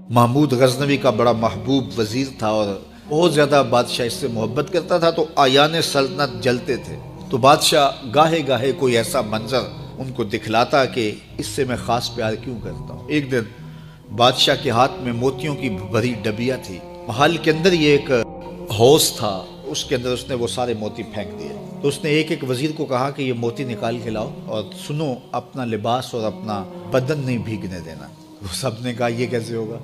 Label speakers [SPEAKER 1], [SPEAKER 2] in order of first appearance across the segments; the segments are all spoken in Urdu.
[SPEAKER 1] محمود غزنوی کا بڑا محبوب وزیر تھا اور بہت زیادہ بادشاہ اس سے محبت کرتا تھا، تو آیان سلطنت جلتے تھے۔ تو بادشاہ گاہے گاہے کوئی ایسا منظر ان کو دکھلاتا کہ اس سے میں خاص پیار کیوں کرتا ہوں۔ ایک دن بادشاہ کے ہاتھ میں موتیوں کی بھری ڈبیا تھی، محل کے اندر یہ ایک حوض تھا، اس کے اندر اس نے وہ سارے موتی پھینک دیے۔ تو اس نے ایک ایک وزیر کو کہا کہ یہ موتی نکال کے لاؤ، اور سنو اپنا لباس اور اپنا بدن نہیں بھیگنے دینا۔ وہ سب نے کہا یہ کیسے ہوگا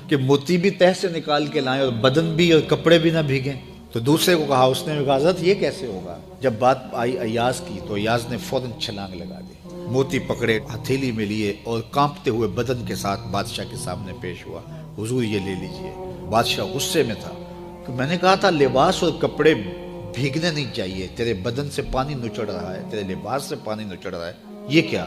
[SPEAKER 1] کہ موتی بھی تہ سے نکال کے لائیں اور بدن بھی اور کپڑے بھی نہ بھیگیں۔ تو دوسرے کو کہا، اس نے کہا حضرت یہ کیسے ہوگا۔ جب بات آئی ایاز کی تو ایاز نے فوراً چھلانگ لگا دی، موتی پکڑے ہتھیلی میں لیے اور کانپتے ہوئے بدن کے ساتھ بادشاہ کے سامنے پیش ہوا۔ حضور یہ لے لیجئے۔ بادشاہ غصے میں تھا کہ میں نے کہا تھا لباس اور کپڑے بھیگنے نہیں چاہیے، تیرے بدن سے پانی نچڑ رہا ہے، تیرے لباس سے پانی نچڑ رہا ہے، یہ کیا؟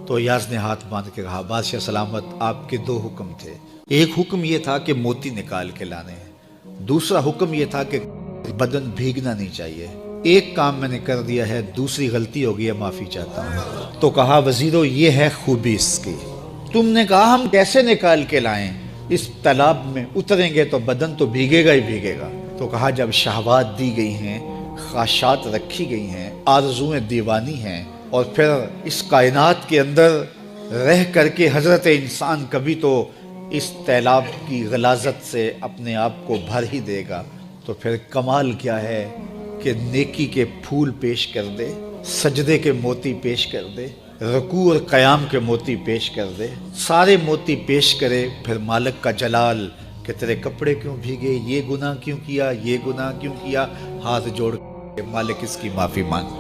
[SPEAKER 1] تو ایاز نے ہاتھ باندھ کے کہا، بادشاہ سلامت، آپ کے دو حکم تھے۔ ایک حکم یہ تھا کہ موتی نکال کے لانے ہیں، دوسرا حکم یہ تھا کہ بدن بھیگنا نہیں چاہیے۔ ایک کام میں نے کر دیا ہے، دوسری غلطی ہو گئی ہے، معافی چاہتا ہوں۔ تو کہا وزیرو یہ ہے خوبی اس کی، تم نے کہا ہم کیسے نکال کے لائیں، اس تالاب میں اتریں گے تو بدن تو بھیگے گا ہی بھیگے گا۔ تو کہا جب شہوات دی گئی ہیں، خواہشات رکھی گئی ہیں، آرزویں دیوانی ہیں، اور پھر اس کائنات کے اندر رہ کر کے حضرت انسان کبھی تو اس تالاب کی غلاظت سے اپنے آپ کو بھر ہی دے گا، تو پھر کمال کیا ہے کہ نیکی کے پھول پیش کر دے، سجدے کے موتی پیش کر دے، رکوع اور قیام کے موتی پیش کر دے، سارے موتی پیش کرے، پھر مالک کا جلال کہ تیرے کپڑے کیوں بھیگے، یہ گناہ کیوں کیا، یہ گناہ کیوں کیا، ہاتھ جوڑ کے مالک اس کی معافی مانگ۔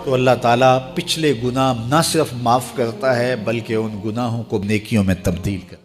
[SPEAKER 1] تو اللہ تعالیٰ پچھلے گناہ نہ صرف معاف کرتا ہے بلکہ ان گناہوں کو نیکیوں میں تبدیل کرتا ہے۔